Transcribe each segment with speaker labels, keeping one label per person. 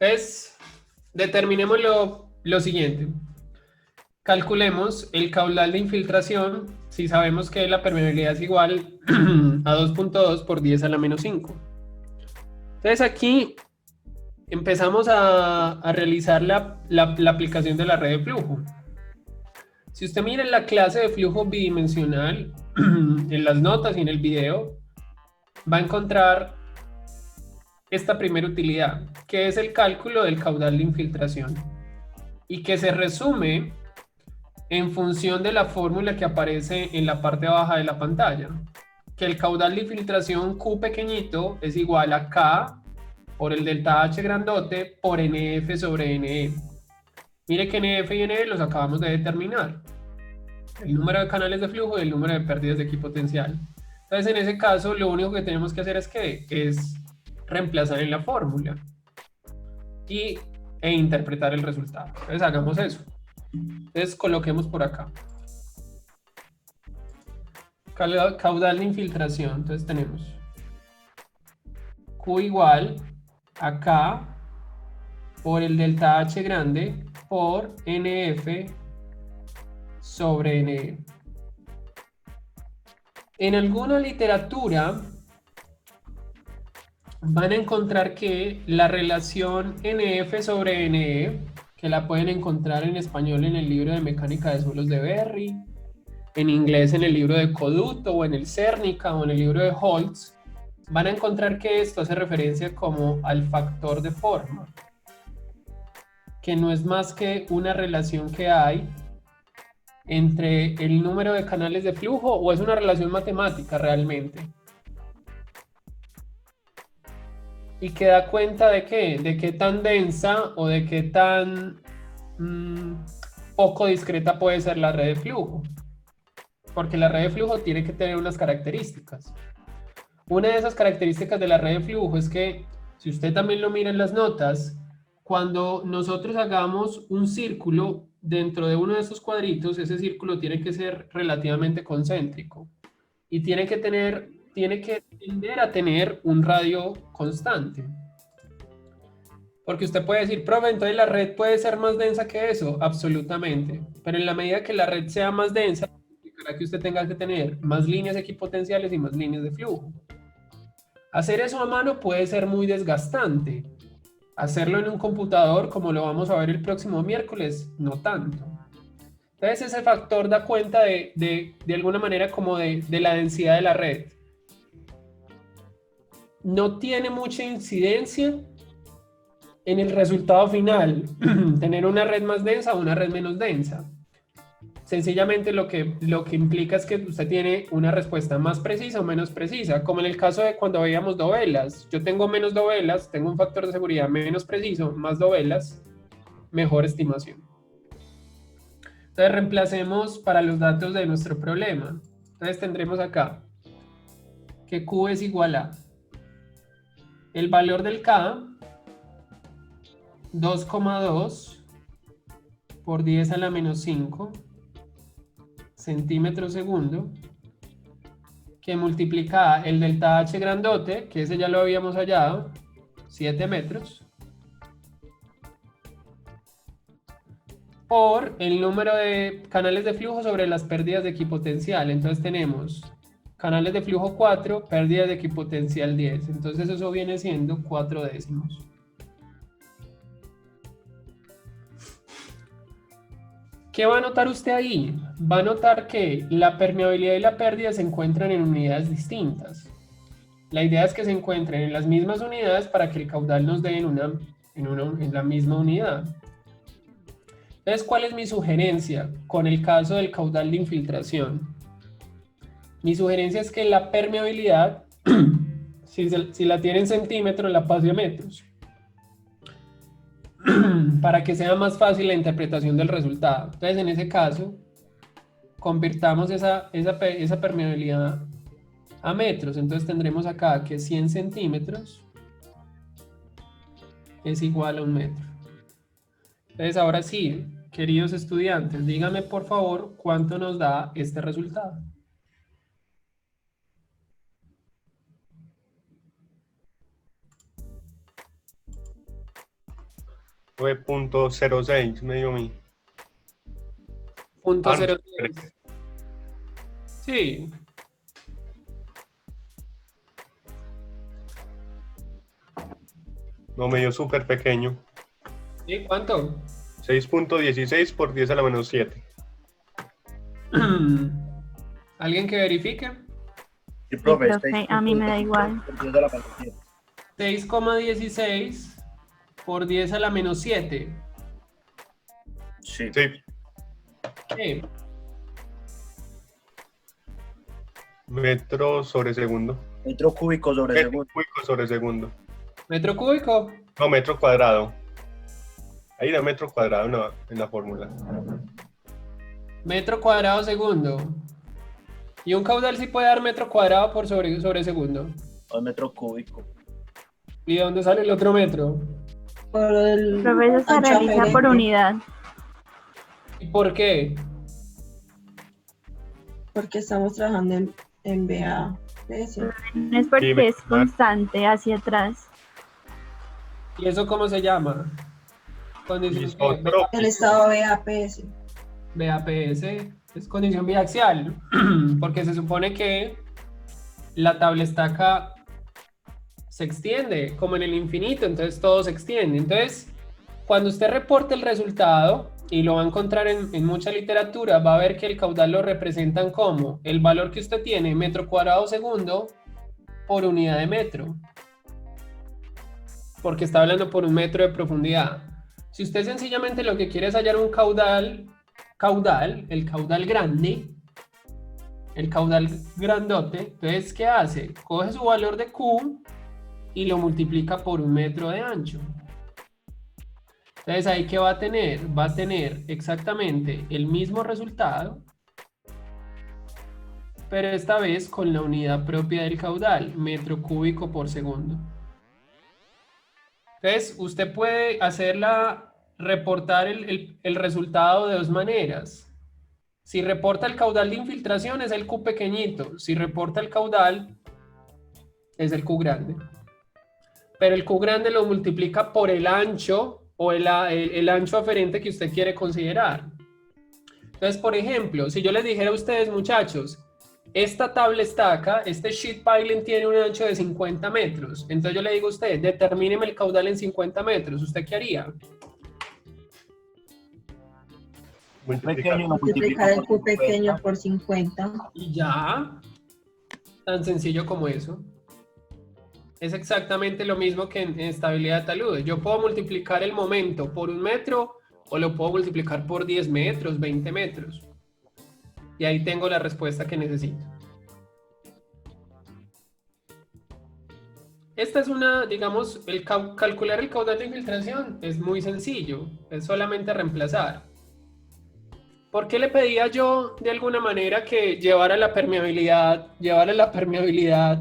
Speaker 1: Entonces, determinemos lo siguiente. Calculemos el caudal de infiltración si sabemos que la permeabilidad es igual a 2.2 por 10 a la menos 5. Entonces aquí empezamos a realizar la aplicación de la red de flujo. Si usted mira en la clase de flujo bidimensional, en las notas y en el video, va a encontrar esta primera utilidad, que es el cálculo del caudal de infiltración y que se resume en función de la fórmula que aparece en la parte baja de la pantalla, que el caudal de infiltración Q pequeñito es igual a K por el delta H grandote por NF sobre NE. Mire que NF y NE los acabamos de determinar, el número de canales de flujo y el número de pérdidas de equipotencial. Entonces, en ese caso, lo único que tenemos que hacer es reemplazar en la fórmula e interpretar el resultado. Entonces, hagamos eso. Entonces, coloquemos por acá. Caudal de infiltración. Entonces, tenemos Q igual a K por el delta H grande por NF sobre NE. En alguna literatura van a encontrar que la relación NF sobre NE, que la pueden encontrar en español en el libro de mecánica de suelos de Berry, en inglés en el libro de Coduto o en el Cernica o en el libro de Holtz, van a encontrar que esto hace referencia como al factor de forma, que no es más que una relación que hay entre el número de canales de flujo, o es una relación matemática realmente, y que da cuenta de qué tan densa o de qué tan poco discreta puede ser la red de flujo, porque la red de flujo tiene que tener unas características. Una de esas características de la red de flujo es que, si usted también lo mira en las notas, cuando nosotros hagamos un círculo dentro de uno de esos cuadritos, ese círculo tiene que ser relativamente concéntrico y tiene que tender a tener un radio constante. Porque usted puede decir, profe, entonces la red puede ser más densa que eso, absolutamente. Pero en la medida que la red sea más densa, significará que usted tenga que tener más líneas equipotenciales y más líneas de flujo. Hacer eso a mano puede ser muy desgastante. Hacerlo en un computador, como lo vamos a ver el próximo miércoles, no tanto. Entonces ese factor da cuenta de alguna manera como de la densidad de la red. No tiene mucha incidencia en el resultado final, tener una red más densa o una red menos densa. Sencillamente lo que implica es que usted tiene una respuesta más precisa o menos precisa, como en el caso de cuando veíamos dovelas. Yo tengo menos dovelas, tengo un factor de seguridad menos preciso, más dovelas, mejor estimación. Entonces reemplacemos para los datos de nuestro problema. Entonces tendremos acá que Q es igual a el valor del K, 2,2 por 10 a la menos 5 centímetros segundo, que multiplica el delta H grandote, que ese ya lo habíamos hallado, 7 metros, por el número de canales de flujo sobre las pérdidas de equipotencial. Entonces tenemos canales de flujo 4, pérdidas de equipotencial 10. Entonces eso viene siendo 4 décimos. ¿Qué va a notar usted ahí? Va a notar que la permeabilidad y la pérdida se encuentran en unidades distintas. La idea es que se encuentren en las mismas unidades para que el caudal nos dé en la misma unidad. Entonces, ¿cuál es mi sugerencia con el caso del caudal de infiltración? Mi sugerencia es que la permeabilidad, si la tiene en centímetros, la pase a metros, para que sea más fácil la interpretación del resultado. Entonces, en ese caso, convirtamos esa permeabilidad a metros. Entonces tendremos acá que 100 centímetros es igual a 1 metro. Entonces ahora sí, queridos estudiantes, díganme por favor cuánto nos da este resultado.
Speaker 2: 9.06 me dio a mí.
Speaker 1: Punto
Speaker 2: Ah, no,
Speaker 1: 06. Sí.
Speaker 2: no, me dio súper pequeño.
Speaker 1: ¿Sí? ¿Cuánto?
Speaker 2: 6.16 por 10 a la menos 7.
Speaker 1: ¿Alguien que verifique?
Speaker 3: Sí,
Speaker 4: Sí,
Speaker 3: profe,
Speaker 4: profe, a mí me da igual.
Speaker 3: 10 a la menos 7.
Speaker 1: 6,16 por 10 a la menos 7.
Speaker 3: Sí.
Speaker 2: Sí.
Speaker 1: Sí.
Speaker 2: Metro sobre segundo.
Speaker 3: Metro cúbico sobre
Speaker 2: Metro
Speaker 3: segundo.
Speaker 2: cúbico sobre segundo.
Speaker 1: ¿Metro cúbico?
Speaker 2: No, metro cuadrado. Ahí da metro cuadrado en la fórmula.
Speaker 1: Metro cuadrado segundo. Y un caudal sí puede dar metro cuadrado por sobre segundo.
Speaker 3: O metro cúbico.
Speaker 1: ¿Y de dónde sale el otro metro?
Speaker 5: Por el
Speaker 4: Profe, eso se
Speaker 5: ancho
Speaker 4: realiza por
Speaker 5: aferente.
Speaker 4: unidad.
Speaker 1: ¿Y por qué?
Speaker 5: Porque estamos trabajando en BAPS.
Speaker 4: No es porque
Speaker 2: Sí,
Speaker 4: es constante hacia atrás.
Speaker 1: ¿Y eso cómo se llama? Condición
Speaker 2: Isotrópico.
Speaker 5: El estado BAPS.
Speaker 1: BAPS es condición biaxial, porque se supone que la tabla estaca se extiende como en el infinito, entonces todo se extiende. Entonces, cuando usted reporte el resultado, y lo va a encontrar en mucha literatura, va a ver que el caudal lo representan como el valor que usted tiene, metro cuadrado segundo, por unidad de metro. Porque está hablando por un metro de profundidad. Si usted sencillamente lo que quiere es hallar un caudal, el caudal grande, el caudal grandote, entonces, ¿qué hace? Coge su valor de Q y lo multiplica por un metro de ancho. Entonces, ¿ahí qué va a tener? Va a tener exactamente el mismo resultado, pero esta vez con la unidad propia del caudal, metro cúbico por segundo. Entonces, usted puede reportar el resultado de dos maneras. Si reporta el caudal de infiltración es el Q pequeñito, si reporta el caudal es el Q grande. Pero el Q grande lo multiplica por el ancho o el ancho aferente que usted quiere considerar. Entonces, por ejemplo, si yo les dijera a ustedes, muchachos, esta tabla estaca, este sheet piling tiene un ancho de 50 metros. Entonces yo le digo a usted, determíneme el caudal en 50 metros. ¿Usted qué haría?
Speaker 3: Pequeño lo
Speaker 5: Multiplicar el Q
Speaker 3: por
Speaker 5: pequeño
Speaker 3: 50.
Speaker 5: por 50.
Speaker 1: Y ya, tan sencillo como eso. Es exactamente lo mismo que en estabilidad de taludes. Yo puedo multiplicar el momento por un metro o lo puedo multiplicar por 10 metros, 20 metros. Y ahí tengo la respuesta que necesito. Esta es una, digamos, calcular el caudal de infiltración es muy sencillo. Es solamente reemplazar. ¿Por qué le pedía yo de alguna manera que llevara la permeabilidad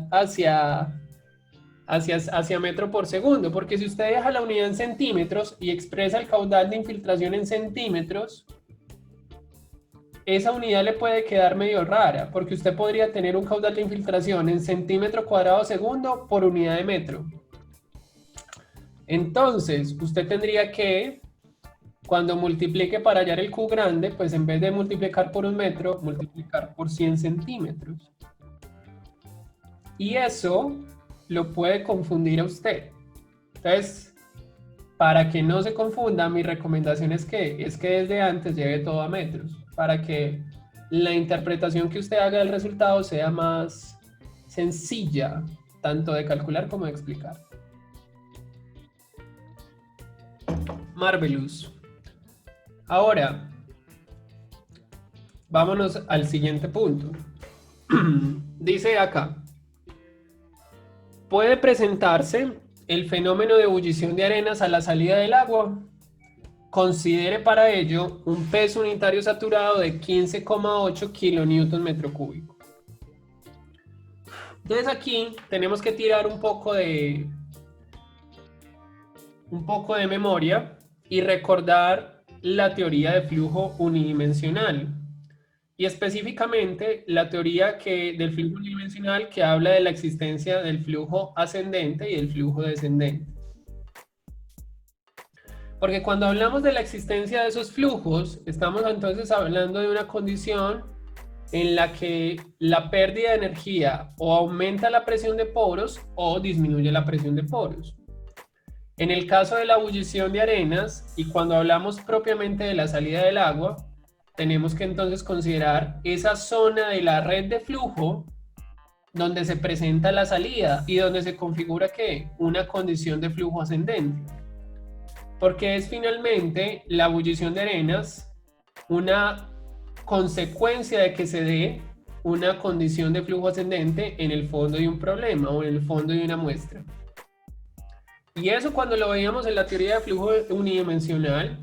Speaker 1: hacia metro por segundo? Porque si usted deja la unidad en centímetros y expresa el caudal de infiltración en centímetros, esa unidad le puede quedar medio rara, porque usted podría tener un caudal de infiltración en centímetro cuadrado segundo por unidad de metro. Entonces, usted tendría que, cuando multiplique para hallar el Q grande, pues en vez de multiplicar por un metro, multiplicar por 100 centímetros. Y eso lo puede confundir a usted. Entonces, para que no se confunda, mi recomendación es que desde antes lleve todo a metros, para que la interpretación que usted haga del resultado sea más sencilla, tanto de calcular como de explicar. Marvelous. Ahora, vámonos al siguiente punto. Dice acá, puede presentarse el fenómeno de ebullición de arenas a la salida del agua. Considere para ello un peso unitario saturado de 15,8 kilonewton metro cúbico. Entonces aquí tenemos que tirar un poco de memoria y recordar la teoría de flujo unidimensional. Y específicamente la teoría del flujo unidimensional que habla de la existencia del flujo ascendente y del flujo descendente. Porque cuando hablamos de la existencia de esos flujos, estamos entonces hablando de una condición en la que la pérdida de energía o aumenta la presión de poros o disminuye la presión de poros. En el caso de la ebullición de arenas, y cuando hablamos propiamente de la salida del agua, tenemos que entonces considerar esa zona de la red de flujo donde se presenta la salida y donde se configura ¿qué? Una condición de flujo ascendente. Porque es finalmente la ebullición de arenas una consecuencia de que se dé una condición de flujo ascendente en el fondo de un problema o en el fondo de una muestra. Y eso, cuando lo veíamos en la teoría de flujo unidimensional,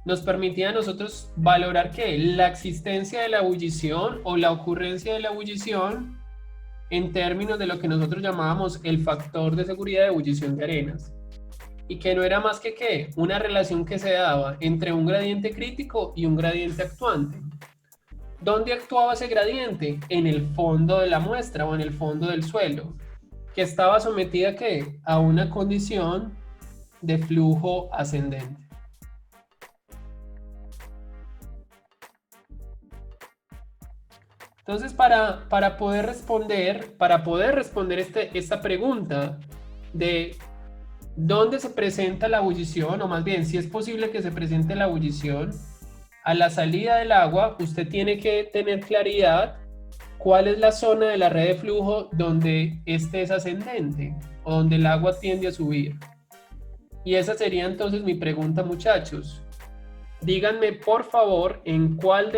Speaker 1: nos permitía a nosotros valorar que la existencia de la ebullición o la ocurrencia de la ebullición en términos de lo que nosotros llamábamos el factor de seguridad de ebullición de arenas, y que no era más que ¿qué? Una relación que se daba entre un gradiente crítico y un gradiente actuante. ¿Dónde actuaba ese gradiente? En el fondo de la muestra o en el fondo del suelo, que estaba sometida ¿qué? A una condición de flujo ascendente. Entonces, para poder responder esta pregunta de ¿dónde se presenta la ebullición? O más bien, si es posible que se presente la ebullición a la salida del agua, usted tiene que tener claridad cuál es la zona de la red de flujo donde este es ascendente o donde el agua tiende a subir. Y esa sería entonces mi pregunta, muchachos. Díganme, por favor, en cuál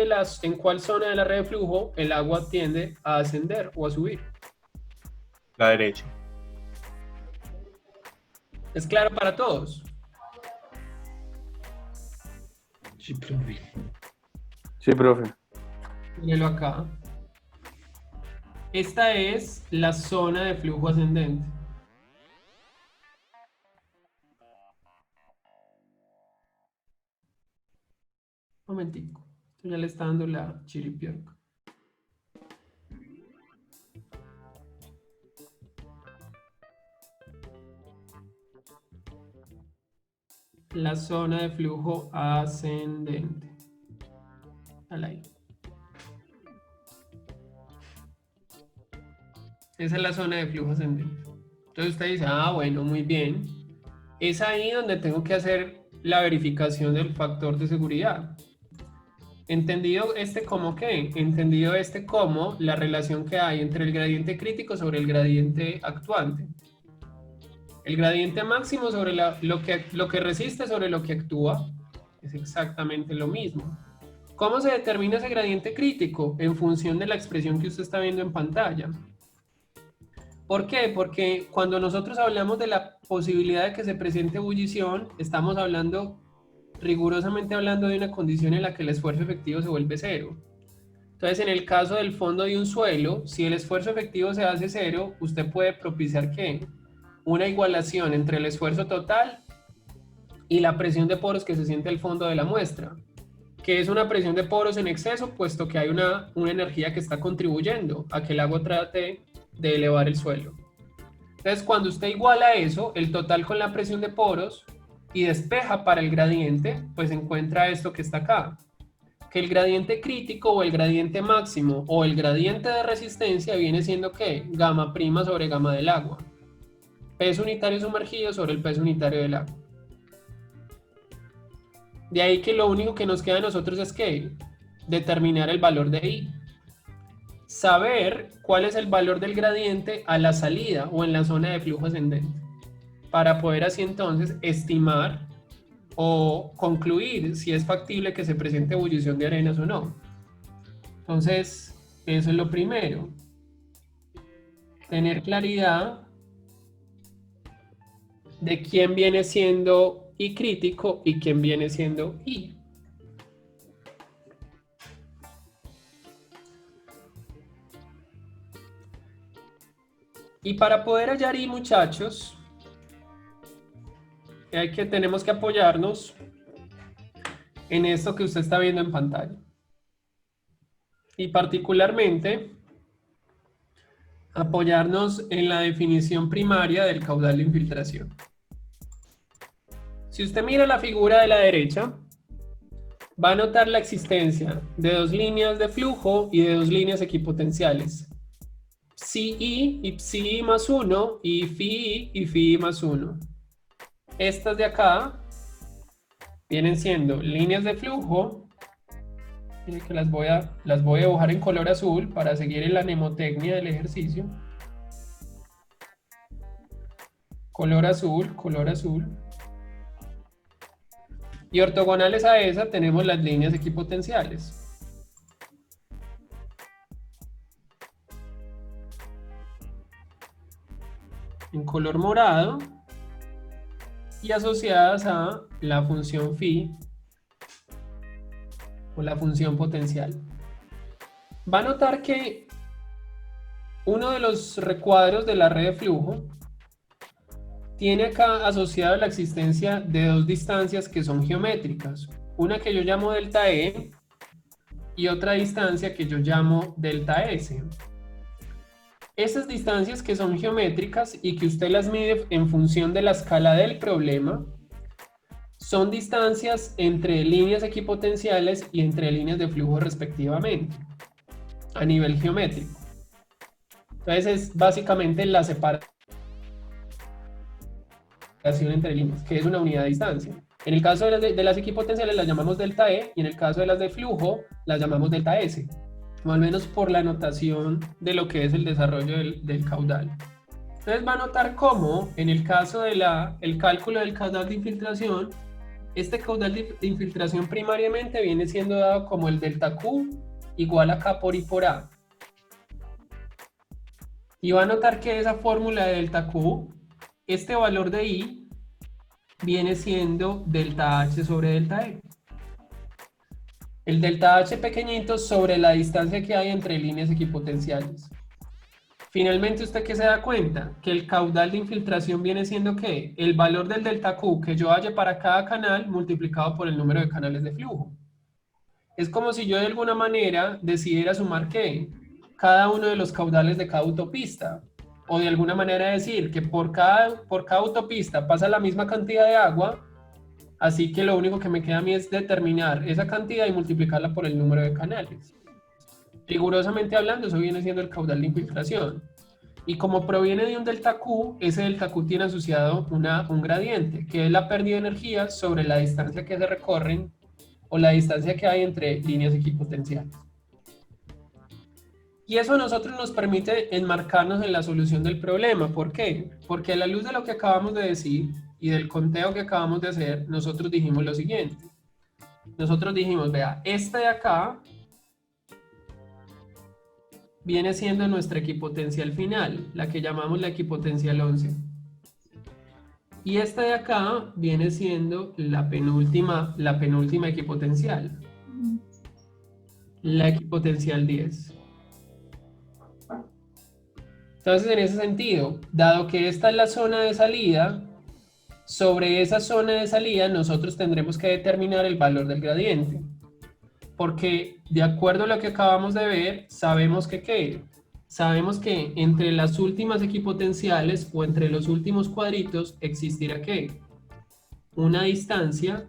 Speaker 1: zona de la red de flujo el agua tiende a ascender o a subir.
Speaker 2: La derecha.
Speaker 1: ¿Es claro para todos?
Speaker 6: Sí, profe.
Speaker 7: Sí, profe.
Speaker 1: Míralo acá. Esta es la zona de flujo ascendente. Un momentico. Esto ya le está dando la chiripiorca. La zona de flujo ascendente. Dale ahí. Esa es la zona de flujo ascendente. Entonces usted dice, ah, bueno, muy bien. Es ahí donde tengo que hacer la verificación del factor de seguridad. ¿Entendido este como qué? Entendido este como la relación que hay entre el gradiente crítico sobre el gradiente actuante. El gradiente máximo sobre lo que resiste sobre lo que actúa es exactamente lo mismo. ¿Cómo se determina ese gradiente crítico? En función de la expresión que usted está viendo en pantalla. ¿Por qué? Porque cuando nosotros hablamos de la posibilidad de que se presente ebullición, estamos rigurosamente hablando de una condición en la que el esfuerzo efectivo se vuelve cero. Entonces, en el caso del fondo de un suelo, si el esfuerzo efectivo se hace cero, usted puede propiciar ¿qué? Una igualación entre el esfuerzo total y la presión de poros que se siente al fondo de la muestra, que es una presión de poros en exceso, puesto que hay una energía que está contribuyendo a que el agua trate de elevar el suelo. Entonces, cuando usted iguala eso, el total con la presión de poros, y despeja para el gradiente, pues encuentra esto que está acá, que el gradiente crítico o el gradiente máximo o el gradiente de resistencia viene siendo ¿qué? Gamma prima sobre gamma del agua. Peso unitario sumergido sobre el peso unitario del agua. De ahí que lo único que nos queda a nosotros es ¿qué? Determinar el valor de I. Saber cuál es el valor del gradiente a la salida o en la zona de flujo ascendente, para poder así entonces estimar o concluir si es factible que se presente ebullición de arenas o no. Entonces, eso es lo primero. Tener claridad de quién viene siendo I crítico y quién viene siendo I. Y para poder hallar I, muchachos, tenemos que apoyarnos en esto que usted está viendo en pantalla. Y particularmente, apoyarnos en la definición primaria del caudal de infiltración. Si usted mira la figura de la derecha, va a notar la existencia de dos líneas de flujo y de dos líneas equipotenciales. Psi-I y Psi-I más 1 y Phi-I y Phi-I más 1. Estas de acá vienen siendo líneas de flujo. Miren que las voy a dibujar en color azul para seguir en la mnemotecnia del ejercicio. Color azul, color azul. Y ortogonales a esa tenemos las líneas equipotenciales. En color morado y asociadas a la función phi o la función potencial. Va a notar que uno de los recuadros de la red de flujo tiene acá asociado la existencia de dos distancias que son geométricas. Una que yo llamo delta E y otra distancia que yo llamo delta S. Esas distancias que son geométricas y que usted las mide en función de la escala del problema son distancias entre líneas equipotenciales y entre líneas de flujo respectivamente, a nivel geométrico. Entonces es básicamente la separación entre líneas, que es una unidad de distancia. En el caso de las equipotenciales las llamamos delta E y en el caso de las de flujo las llamamos delta S, o al menos por la notación de lo que es el desarrollo del caudal. Entonces va a notar cómo en el caso del cálculo del caudal de infiltración, este caudal de infiltración primariamente viene siendo dado como el delta Q igual a K por I por A. Y va a notar que esa fórmula de delta Q, este valor de I viene siendo delta H sobre delta E. El delta H pequeñito sobre la distancia que hay entre líneas equipotenciales. Finalmente, ¿usted qué se da cuenta? Que el caudal de infiltración viene siendo ¿qué? El valor del delta Q que yo halle para cada canal multiplicado por el número de canales de flujo. Es como si yo de alguna manera decidiera sumar ¿qué? Cada uno de los caudales de cada autopista. O de alguna manera decir que por cada autopista pasa la misma cantidad de agua, así que lo único que me queda a mí es determinar esa cantidad y multiplicarla por el número de canales. Rigurosamente hablando, eso viene siendo el caudal de infiltración. Y como proviene de un delta Q, ese delta Q tiene asociado un gradiente, que es la pérdida de energía sobre la distancia que se recorren o la distancia que hay entre líneas equipotenciales. Y eso a nosotros nos permite enmarcarnos en la solución del problema. ¿Por qué? Porque a la luz de lo que acabamos de decir y del conteo que acabamos de hacer, nosotros dijimos lo siguiente. Nosotros dijimos, vea, esta de acá viene siendo nuestra equipotencial final, la que llamamos la equipotencial 11. Y esta de acá viene siendo la penúltima equipotencial, la equipotencial 10. Entonces, en ese sentido, dado que esta es la zona de salida, sobre esa zona de salida nosotros tendremos que determinar el valor del gradiente. Porque de acuerdo a lo que acabamos de ver, sabemos que ¿qué? Sabemos que entre las últimas equipotenciales o entre los últimos cuadritos existirá ¿qué? Una distancia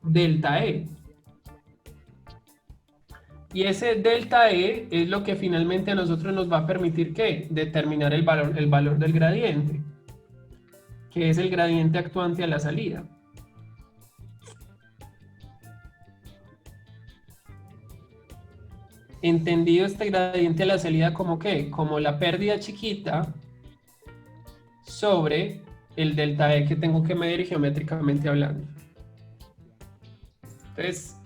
Speaker 1: delta E. Y ese delta E es lo que finalmente a nosotros nos va a permitir ¿qué? Determinar el valor del gradiente, que es el gradiente actuante a la salida. Entendido este gradiente a la salida como ¿qué? Como la pérdida chiquita sobre el delta E que tengo que medir geométricamente hablando. Entonces,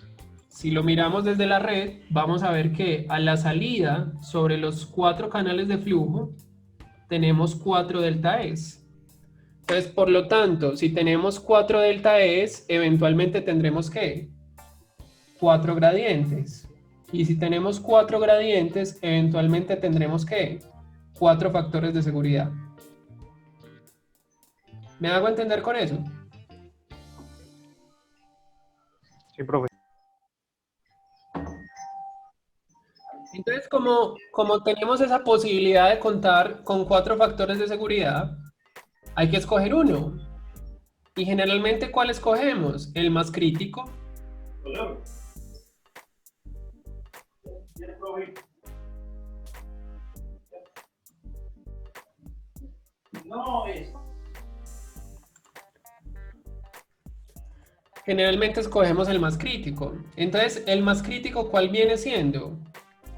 Speaker 1: si lo miramos desde la red, vamos a ver que a la salida, sobre los 4 canales de flujo, tenemos 4 delta E's. Entonces, por lo tanto, si tenemos 4 delta E's, eventualmente tendremos ¿qué? 4 gradientes. Y si tenemos 4 gradientes, eventualmente tendremos ¿qué? 4 factores de seguridad. ¿Me hago entender con eso?
Speaker 7: Sí, profe.
Speaker 1: Entonces, como tenemos esa posibilidad de contar con 4 factores de seguridad, hay que escoger uno. Y generalmente, ¿cuál escogemos? El más crítico. Generalmente escogemos el más crítico. Entonces, ¿el más crítico cuál viene siendo?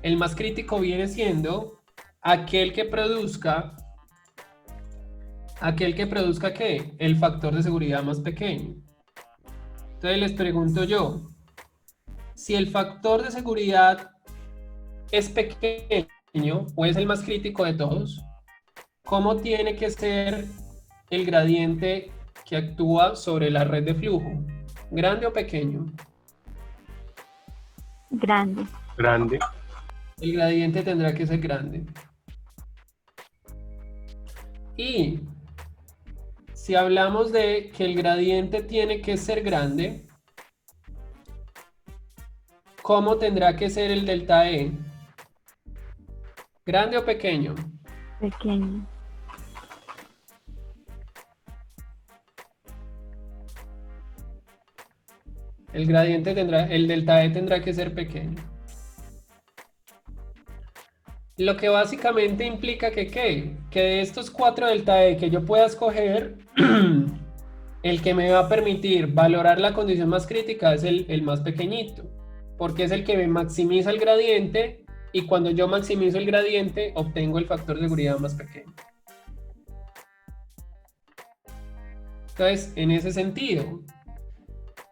Speaker 1: El más crítico viene siendo aquel que produzca ¿qué? El factor de seguridad más pequeño. Entonces les pregunto yo, si el factor de seguridad es pequeño o es el más crítico de todos, ¿cómo tiene que ser el gradiente que actúa sobre la red de flujo? ¿Grande o pequeño?
Speaker 4: Grande.
Speaker 2: Grande.
Speaker 1: El gradiente tendrá que ser grande. Y si hablamos de que el gradiente tiene que ser grande, ¿cómo tendrá que ser el delta E? ¿Grande o pequeño?
Speaker 4: Pequeño.
Speaker 1: El delta E tendrá que ser pequeño. Lo que básicamente implica que de estos 4 delta E que yo pueda escoger, el que me va a permitir valorar la condición más crítica es el más pequeñito, porque es el que me maximiza el gradiente y cuando yo maximizo el gradiente obtengo el factor de seguridad más pequeño. Entonces, en ese sentido,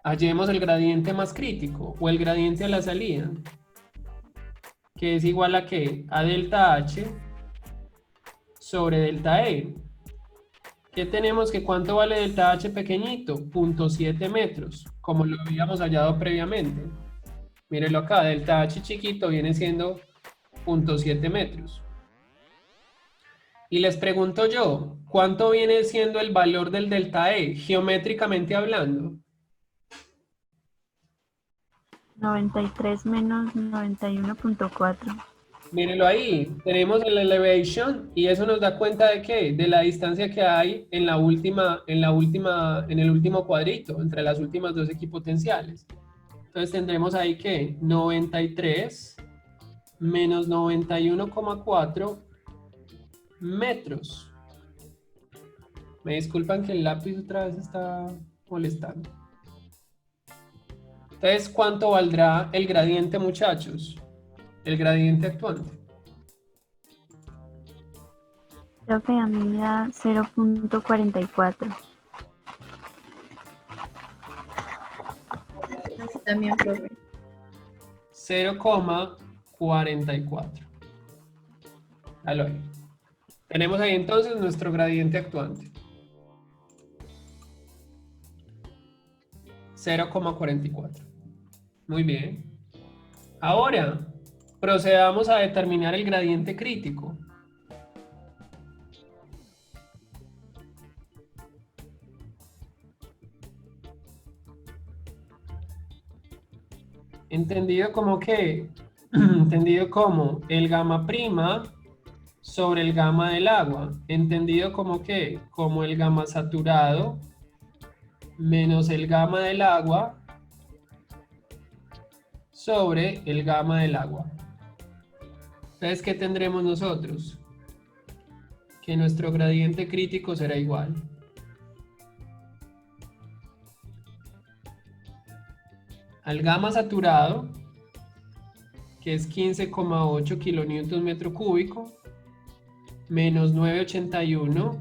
Speaker 1: hallemos el gradiente más crítico o el gradiente a la salida, que es igual a ¿qué? A delta H sobre delta E. ¿Qué tenemos? Que ¿cuánto vale delta H pequeñito? 0.7 metros, como lo habíamos hallado previamente. Mírenlo acá, delta H chiquito viene siendo 0.7 metros. Y les pregunto yo, ¿cuánto viene siendo el valor del delta E, geométricamente hablando?
Speaker 4: 93 menos 91.4.
Speaker 1: Mírenlo ahí, tenemos el elevation y eso nos da cuenta de ¿qué? De la distancia que hay en el último cuadrito, entre las últimas dos equipotenciales. Entonces tendremos ahí que 93 menos 91,4 metros. Me disculpan que el lápiz otra vez está molestando. Entonces, ¿cuánto valdrá el gradiente, muchachos? El gradiente actuante.
Speaker 4: Creo que a mí me da 0.44.
Speaker 5: Así también, profe.
Speaker 1: 0,44. Tenemos ahí entonces nuestro gradiente actuante. 0,44. Muy bien. Ahora, procedamos a determinar el gradiente crítico. Entendido como que, entendido como el gamma prima sobre el gamma del agua. Entendido como que, como el gamma saturado menos el gamma del agua sobre el gamma del agua. Entonces, ¿qué tendremos nosotros? Que nuestro gradiente crítico será igual al gamma saturado, que es 15,8 kilonewtons metro cúbico, menos 981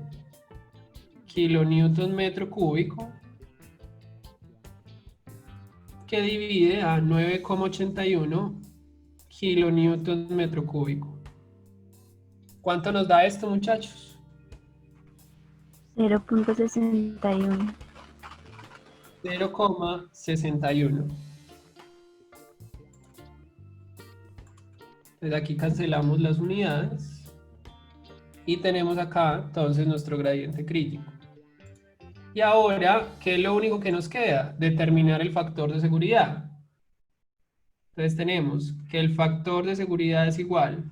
Speaker 1: kilonewtons metro cúbico, que divide a 9,81 kilonewtons metro cúbico. ¿Cuánto nos da esto, muchachos?
Speaker 4: 0.61.
Speaker 1: 0,61. Entonces aquí cancelamos las unidades y tenemos acá entonces nuestro gradiente crítico. Y ahora, ¿qué es lo único que nos queda? Determinar el factor de seguridad. Entonces tenemos que el factor de seguridad es igual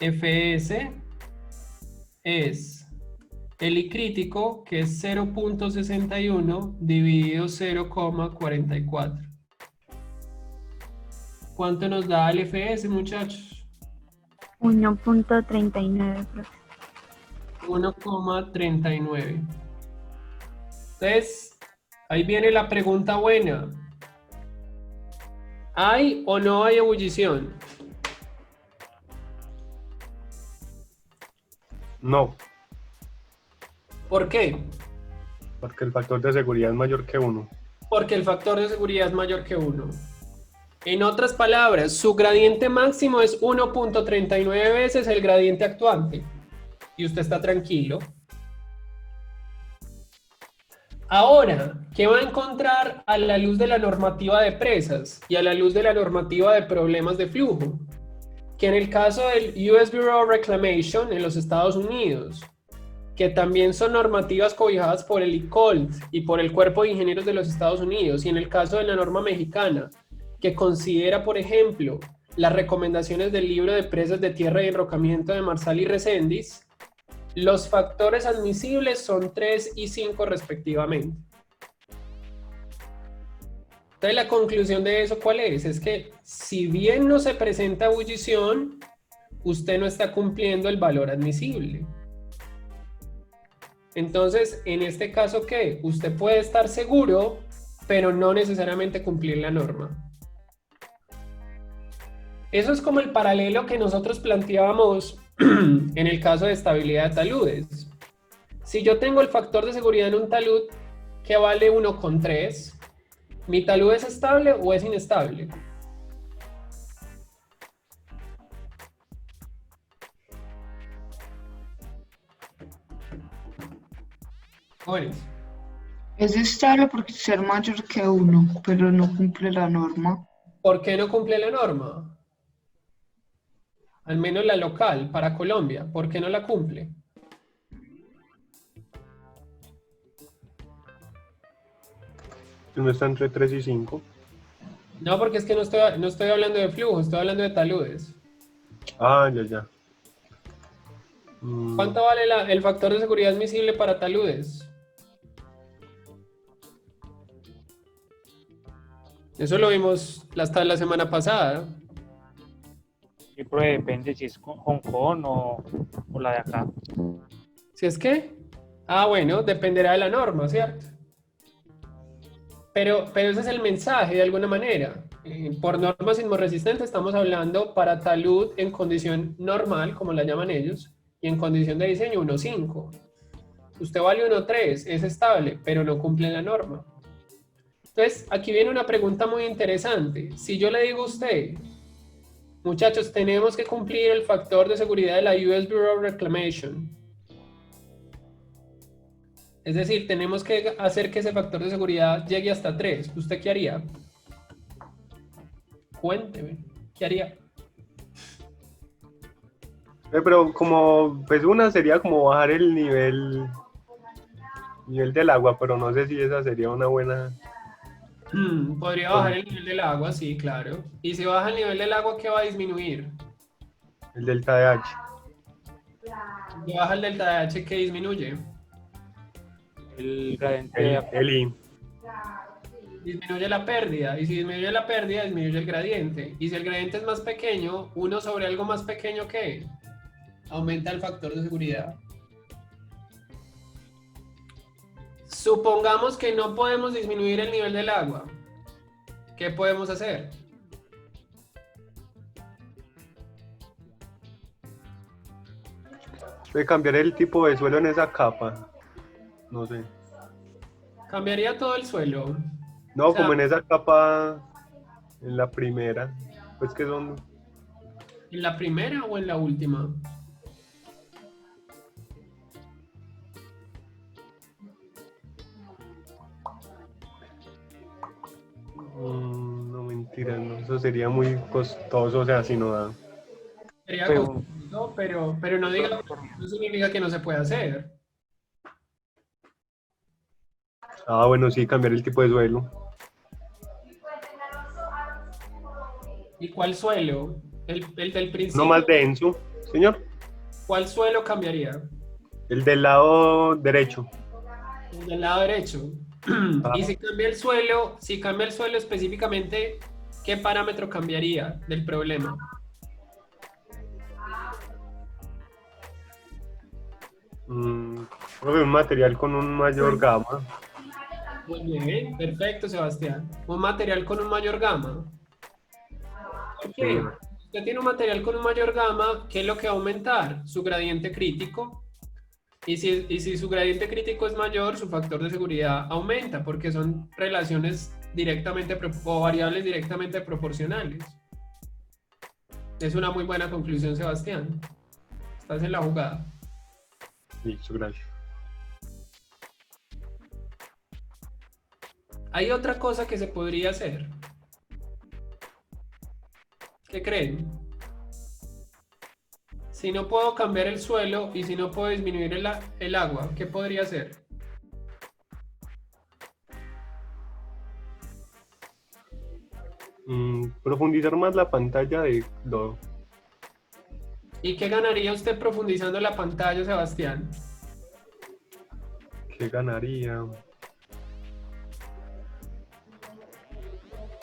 Speaker 1: Fs es el I crítico, que es 0.61 dividido 0,44. ¿Cuánto nos da el Fs, muchachos?
Speaker 4: 1.39, profe.
Speaker 1: 1,39. Entonces, ahí viene la pregunta buena. ¿Hay o no hay ebullición?
Speaker 2: No,
Speaker 1: ¿Por qué?
Speaker 2: porque el factor de seguridad es mayor que 1.
Speaker 1: Porque el factor de seguridad es mayor que 1. En otras palabras, su gradiente máximo es 1.39 veces el gradiente actuante. Y usted está tranquilo. Ahora, ¿qué va a encontrar a la luz de la normativa de presas y a la luz de la normativa de problemas de flujo? Que en el caso del US Bureau of Reclamation en los Estados Unidos, que también son normativas cobijadas por el ICOLT y por el Cuerpo de Ingenieros de los Estados Unidos, y en el caso de la norma mexicana, que considera, por ejemplo, las recomendaciones del libro de presas de tierra y enrocamiento de Marsal y Reséndiz, los factores admisibles son 3 y 5 respectivamente. Entonces, la conclusión de eso, ¿cuál es? Es que si bien no se presenta ebullición, usted no está cumpliendo el valor admisible. Entonces, en este caso, ¿qué? Usted puede estar seguro, pero no necesariamente cumplir la norma. Eso es como el paralelo que nosotros planteábamos en el caso de estabilidad de taludes. Si yo tengo el factor de seguridad en un talud que vale 1,3, ¿mi talud es estable o es inestable? Jóvenes.
Speaker 8: Es estable porque ser mayor que 1, pero no cumple la norma.
Speaker 1: ¿Por qué no cumple la norma? Al menos la local para Colombia. ¿Por qué no la cumple?
Speaker 2: No está entre 3 y 5.
Speaker 1: No, porque es que no estoy hablando de flujo, estoy hablando de taludes.
Speaker 2: Ah, ya.
Speaker 1: ¿Cuánto vale el factor de seguridad admisible para taludes? Eso lo vimos hasta la semana pasada.
Speaker 7: Sí, pero depende si es Hong Kong o la de acá.
Speaker 1: ¿Si es que? Ah, bueno, dependerá de la norma, ¿cierto? Pero ese es el mensaje de alguna manera. Por norma sismorresistente estamos hablando para talud en condición normal, como la llaman ellos, y en condición de diseño 1.5. Usted vale 1.3, es estable, pero no cumple la norma. Entonces, aquí viene una pregunta muy interesante. Si yo le digo a usted, muchachos, tenemos que cumplir el factor de seguridad de la US Bureau of Reclamation. Es decir, tenemos que hacer que ese factor de seguridad llegue hasta 3. ¿Usted qué haría? Cuénteme, ¿qué haría?
Speaker 2: Pero como, pues una sería como bajar el nivel del agua, pero no sé si esa sería una buena...
Speaker 1: Podría bajar el nivel del agua, sí, claro. Y si baja el nivel del agua, ¿qué va a disminuir?
Speaker 2: El delta de H.
Speaker 1: Si baja el delta de H, ¿qué disminuye?
Speaker 7: El gradiente
Speaker 2: El I.
Speaker 1: Disminuye la pérdida. Y si disminuye la pérdida, disminuye el gradiente. Y si el gradiente es más pequeño, 1 sobre algo más pequeño, ¿qué? Aumenta el factor de seguridad. Supongamos que no podemos disminuir el nivel del agua. ¿Qué podemos hacer?
Speaker 2: Puede cambiar el tipo de suelo en esa capa. No sé.
Speaker 1: Cambiaría todo el suelo.
Speaker 2: No,
Speaker 1: O sea,
Speaker 2: como en esa capa, en la primera. Pues que son...
Speaker 1: ¿En la primera o en la última?
Speaker 2: no, mentira, no. Eso sería muy costoso, o sea, si no da.
Speaker 1: Sería
Speaker 7: Pero-
Speaker 1: costoso, pero no diga, no significa que no se pueda hacer.
Speaker 2: Ah, bueno, sí, cambiar el tipo de suelo.
Speaker 1: ¿Y cuál suelo? El del principio.
Speaker 2: Uno más denso. Señor,
Speaker 1: ¿Cuál suelo cambiaría?
Speaker 2: el del lado derecho.
Speaker 1: El del lado derecho. Y si cambia el suelo específicamente, ¿qué parámetro cambiaría del problema?
Speaker 2: Creo que un material con un mayor gama.
Speaker 1: Muy bien, perfecto, Sebastián. Un material con un mayor gamma. ¿Por qué? Usted tiene un material con un mayor gamma, ¿qué es lo que va a aumentar? Su gradiente crítico. Y si su gradiente crítico es mayor, su factor de seguridad aumenta, porque son relaciones directamente o variables directamente proporcionales. Es una muy buena conclusión, Sebastián. Estás en la jugada.
Speaker 2: Listo, gracias.
Speaker 1: Hay otra cosa que se podría hacer. ¿Qué creen? Si no puedo cambiar el suelo y si no puedo disminuir el agua, ¿qué podría hacer?
Speaker 2: Profundizar más la pantalla de lodo.
Speaker 1: ¿Y qué ganaría usted profundizando la pantalla, Sebastián?
Speaker 2: ¿Qué ganaría?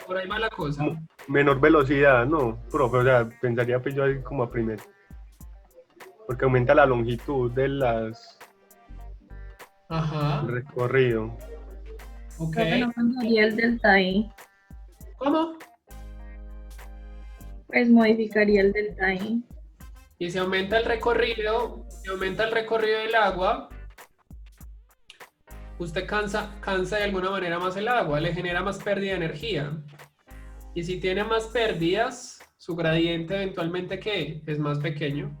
Speaker 1: Por ahí va la cosa.
Speaker 2: Menor velocidad, no, profe, o sea, pensaría pues yo así como a primero. Porque aumenta la longitud de las
Speaker 1: Ajá.
Speaker 2: recorrido.
Speaker 1: Ok.
Speaker 9: Creo que no cambiaría el delta I,
Speaker 1: ¿Cómo?
Speaker 9: pues modificaría el delta I.
Speaker 1: Y si aumenta el recorrido, del agua, usted cansa de alguna manera más el agua, le genera más pérdida de energía. Y si tiene más pérdidas, su gradiente eventualmente, ¿qué? Es más pequeño.